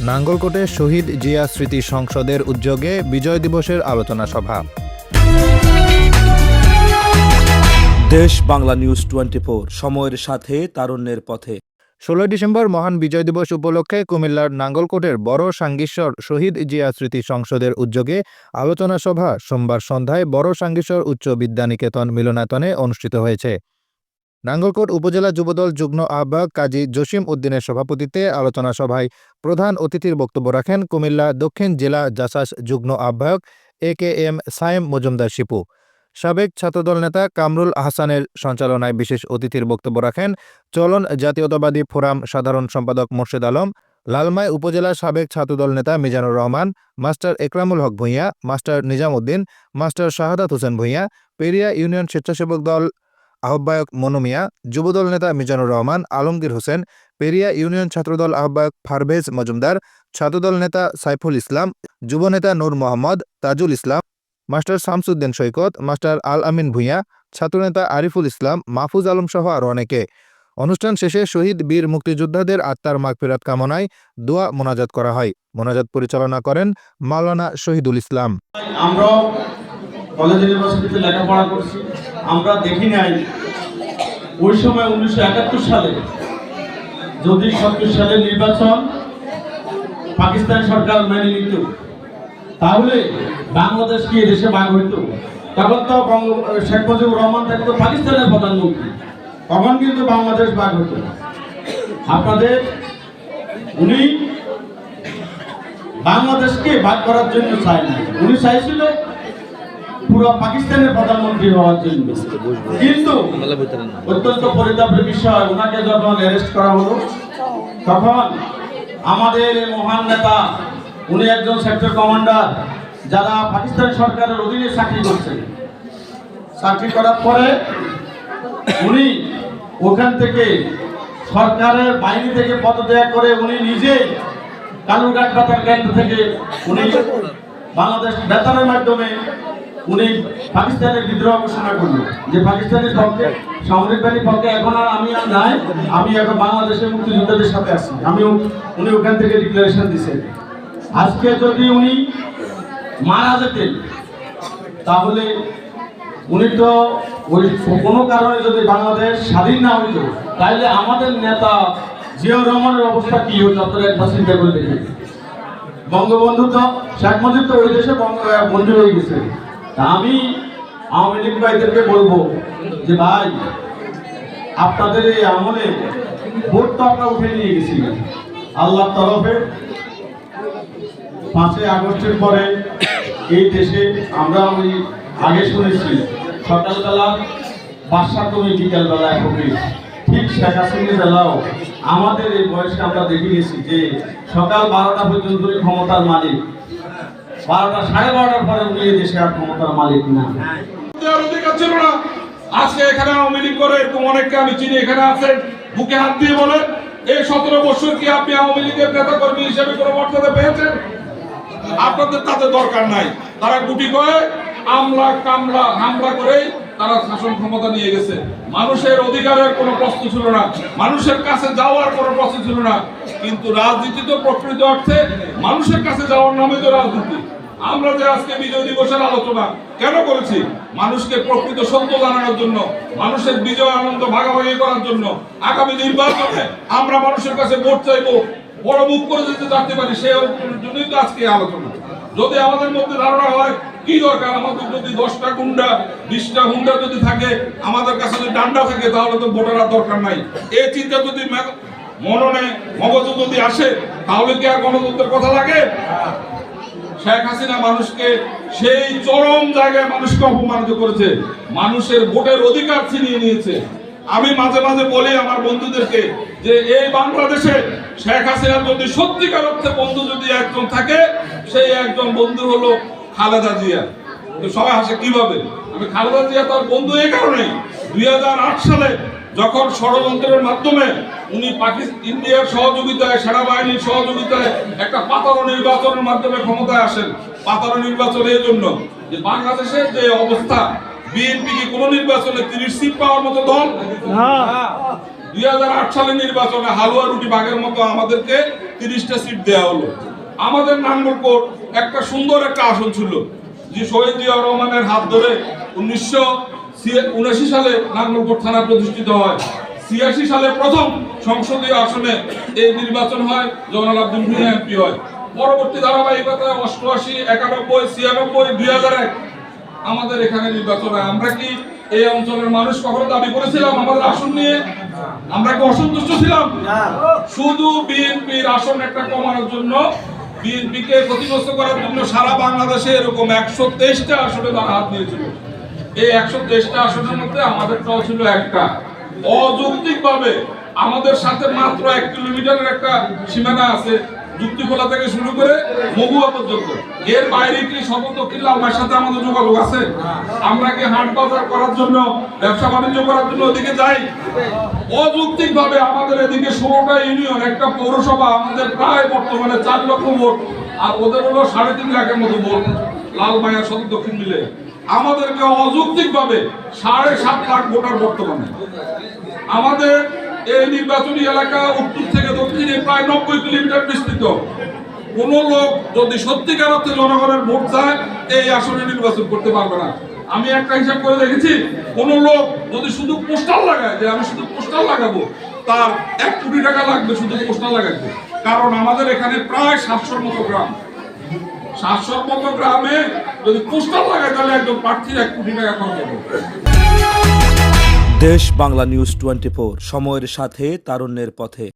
নাঙ্গলকোটে শহীদ জিয়া স্মৃতি সংসদের উদ্যোগে বিজয় দিবসের আলোচনা সভা। দেশ বাংলা নিউজ 24, সময়ের সাথে তারুণ্যের পথে। 16 ডিসেম্বর মহান বিজয় দিবস উপলক্ষে কুমিল্লার নাঙ্গলকোটের বড় সাঙ্গীশ্বর শহীদ জিয়া স্মৃতি সংসদের উদ্যোগে আলোচনা সভা সোমবার সন্ধ্যায় বড় সাঙ্গীশ্বর উচ্চ বিদ্যানিকেতন মিলনায়তনে অনুষ্ঠিত হয়েছে। নাঙ্গলকোট উপজেলা যুবদল যুগ্ম আহ্বায়ক কাজী জসিম উদ্দিনের সভাপতিত্বে আলোচনা সভায় প্রধান অতিথির বক্তব্য রাখেন কুমিল্লা দক্ষিণ জেলা জাসাস যুগ্ম আহ্বায়ক AKM সায়েম মজুমদার শিপু। সাবেক ছাত্রদল নেতা কামরুল আহসানের সঞ্চালনায় বিশেষ অতিথির বক্তব্য রাখেন চলন জাতীয়তাবাদী ফোরাম সাধারণ সম্পাদক মোর্শেদ আলম, লালমাই উপজেলার সাবেক ছাত্রদল নেতা Mizanur Rahman, master Ekramul Haque Bhuiyan, master Nizam Uddin, master Shahadat Hossain Bhuiyan, Periya union স্বেচ্ছাসেবক দল আহ্বায়ক মনু মিয়া, যুবদল নেতা মিজানুর রহমান, আলমগীর হোসেন, পেরিয়া ইউনিয়ন ছাত্রদল আহ্বায়ক পারভেজ মজুমদার, ছাত্রদল নেতা সাইফুল ইসলাম, যুবনেতা নূর মোহাম্মদ, তাজুল ইসলাম, মাস্টার শামসুদ্দিন সৈকত, মাস্টার আল আমিন ভূঁইয়া, ছাত্রনেতা আরিফুল ইসলাম, মাহফুজ আলম সহ আরও অনেকে। অনুষ্ঠান শেষে শহীদ বীর মুক্তিযোদ্ধাদের আত্মার মাগফিরাত কামনায় দোয়া মোনাজাত করা হয়। মোনাজাত পরিচালনা করেন মাওলানা শহীদুল ইসলাম। আমরা কলেজ ইউনিভার্সিটিতে লেখাপড়া করছি, আমরা দেখি নাই ওই সময় 1971 সালে যদি 70 সালের নির্বাচন পাকিস্তান সরকার মেনে নিত তাহলে বাংলাদেশ কি দেশে ভাগ হইত? তখন তো শেখ মুজিবুর রহমান থাকতো পাকিস্তানের প্রধানমন্ত্রী, তখন কিন্তু বাংলাদেশ ভাগ হইত। আপনাদের উনি বাংলাদেশকে ভাগ করার জন্য চায় না, উনি চাইছিল পুরো পাকিস্তানের প্রধানমন্ত্রী হওয়ার জন্য। কিন্তু অত্যন্ত পরিতাপের বিষয়, ওনাকে যখন অ্যারেস্ট করা হলো তখন আমাদের মহান নেতা, উনি একজন সেক্টর কমান্ডার, যারা পাকিস্তান সরকারের অধীনে চাকরি করছেন, চাকরি করার পরে উনি ওখান থেকে সরকারের বাহিনী থেকে পদত্যাগ করে উনি নিজে কালুরঘাট বেতার কেন্দ্র থেকে উনি বাংলাদেশ বেতারের মাধ্যমে উনি পাকিস্তানের বিদ্রোহ ঘোষণা করলেন যে পাকিস্তানের পক্ষে, সামরিক বাহিনীর পক্ষে এখন আর আমি আর নাই, আমি এখন বাংলাদেশের মুক্তিযোদ্ধাদের সাথে আছি। উনি ওখান থেকে ডিক্লারেশন দিয়েছেন। আজকে যদি উনি মারা যেতেন তাহলে উনি তো ওই কোনো কারণে যদি বাংলাদেশ স্বাধীন না হইত তাহলে আমাদের নেতা জিয়াউর রহমানের অবস্থা কি হতো আপনারা একবার চিন্তা করে দেখেন। বঙ্গবন্ধু তো, শেখ মুজিব তো ওই দেশে বন্ধু হয়ে গেছে। তা আমি আওয়ামী লীগ ভাইদেরকে বলবো যে ভাই, আপনাদের এই আমলে ভোট তো আপনারা উঠে নিয়ে গেছিলেন আল্লাহর তরফে। 5ই আগস্টের পরে এই দেশে আমরা ওই আগে শুনেছি সকালবেলা বাদশা তুমি, বিকালবেলা একই, ঠিক শেখ হাসিনার বেলাও আমাদের এই বয়সে আমরা দেখে গেছি যে সকাল 12টা পর্যন্ত ক্ষমতার মালিক, 12টা সাড়ে 12টার পরে উনি এই দেশে আর ক্ষমতার মালিক না। অধিকার ছিল না। আজকে এখানে আওয়ামী লীগ করে এরকম অনেককে আমি চিনি, এখানে আছেন, বুকে হাত দিয়ে বলেন এই 17 বছর কি আপনি আওয়ামী লীগের নেতা কর্মী হিসেবে কোনো মর্যাদা পেয়েছেন? আপনাদের তাদের দরকার নাই। তারা গুটি কয়ে হামলা করে তারা শাসন ক্ষমতা নিয়ে গেছে। মানুষের অধিকারের কোনো প্রশ্ন ছিল না, মানুষের কাছে যাওয়ার কোনো প্রশ্ন ছিল না। কিন্তু রাজনীতি তো প্রকৃত অর্থে মানুষের কাছে যাওয়ার নামে তো রাজনীতি। আমরা যে আজকে বিজয় দিবসের আলোচনা কেন করেছি? মানুষকে প্রকৃত সত্য জানানোর জন্য, মানুষের বিজয় আনন্দ ভাগাভাগি করার জন্য। আগামী নির্বাচনে আমরা মানুষের কাছে ভোট চাইবো, বড় মুখ করে যেতে চাইতে পারি, সেই জন্যই তো আজকে আলোচনা। যদি আমাদের মধ্যে ধারণা হয় কি দরকার, আমাদের যদি 10টা গুন্ডা 20টা গুন্ডা যদি থাকে, আমাদের কাছে যদি ডান্ডা থাকে, তাহলে তো ভোটার আর দরকার নাই। এই চিন্তা যদি মননে মগজে যদি আসে তাহলে কি আর গণতন্ত্রের কথা লাগে? শেখ হাসিনা মানুষকে সেই চরম জায়গায় মানুষকে অপমানিত করেছে, মানুষের ভোটের অধিকার ছিনিয়ে নিয়েছে। আমি মাঝে মাঝে বলি আমার বন্ধুদেরকে যে এই বাংলাদেশে শেখ হাসিনার যদি সত্যিকার অর্থে বন্ধু যদি একজন থাকে, সেই একজন বন্ধু হলো খালেদা জিয়া। তো সবাই হাসে কিভাবে? আমি খালেদা জিয়া তার বন্ধু এই কারণে, 2008 সালে যখন ষড়যন্ত্রের মাধ্যমে উনি ইন্ডিয়ার সহযোগিতায়, সেনাবাহিনীর সহযোগিতায় একটা পাতানো নির্বাচনের মাধ্যমে ক্ষমতায় আসেন। পাতানো নির্বাচন এই জন্য যে বাংলাদেশের যে অবস্থা, বিএনপি কি কোন নির্বাচনে 30 সিট পাওয়ার মতো দল? 2008 সালের নির্বাচনে হালুয়া রুটি বাগের মতো আমাদেরকে 30টা সিট দেওয়া হলো। আমাদের নাঙ্গলকোট একটা সুন্দর একটা আসন ছিল, যে শহীদ জিয়াউর রহমানের হাত ধরে 1979 সালে নাঙ্গলকোট থানা প্রতিষ্ঠিত হয়। 86 সালে প্রথম সংসদীয় আসনে এই নির্বাচন হয়, জয়নাল আব্দিন ভূঁইয়া এমপি হয়। পরবর্তী ধারাবাহিকতায় 88, 91, 96, 2001 আমাদের এখানে নির্বাচন হয়। আমরা কি এই অঞ্চলের মানুষ কখনো দাবি করেছিলাম আমাদের আসন নিয়ে? আমরা কি অসন্তুষ্ট ছিলাম? শুধু বিএনপির আসন একটা কমানোর জন্য, বিএনপিকে ক্ষতিগ্রস্ত করার জন্য সারা বাংলাদেশে এরকম 123টা আসনে তারা হাত দিয়েছিল। এই 123টা আসনের মধ্যে আমাদেরটাও ছিল একটা। অযৌক্তিকভাবে আমাদের সাথে মাত্র 1 কিলোমিটারের একটা সীমানা আছে, যুক্তিখোলা থেকে শুরু করে মহুয়া পর্যন্ত। এর বাইরে কি সর্বদক্ষিণ লালমার সাথে আমাদের যোগাযোগ আছে? আমরা কি হাট বাজার করার জন্য, ব্যবসা বাণিজ্য করার জন্য ওদিকে যাই? অযৌক্তিক ভাবে আমাদের এদিকে 16টা ইউনিয়ন, একটা পৌরসভা, আমাদের প্রায় বর্তমানে 4 লক্ষ ভোট, আর ওদের হলো 3.5 লাখের মতো ভোট, লালমাইয়া সদর দক্ষিণ মিলে। আমাদেরকে অযৌক্তিক ভাবে 7.5 লাখ ভোটার বর্তমানে। আমাদের এই নির্বাচনী এলাকা উত্তর থেকে দক্ষিণে প্রায় 90 কিলোমিটার বিস্তৃত। কোন লোক যদি সত্যিকার অর্থে জনগণের ভোট চায়, এই আসনে নির্বাচন করতে পারবে না। আমি একটা হিসাব করে দেখেছি, কোন লোক যদি শুধু পোস্টার লাগায়, যে আমি শুধু পোস্টার লাগাবো, তার 1 কোটি টাকা লাগবে শুধু পোস্টার লাগাইতে। কারণ আমাদের এখানে প্রায় 700-র মতো গ্রাম, 700-র মতো গ্রামে যদি পোস্টার লাগায়, তাহলে একজন প্রার্থীর 1 কোটি টাকা খরচ হবে। দেশ বাংলা নিউজ 24, সময়ের সাথে তারুণ্যের পথে।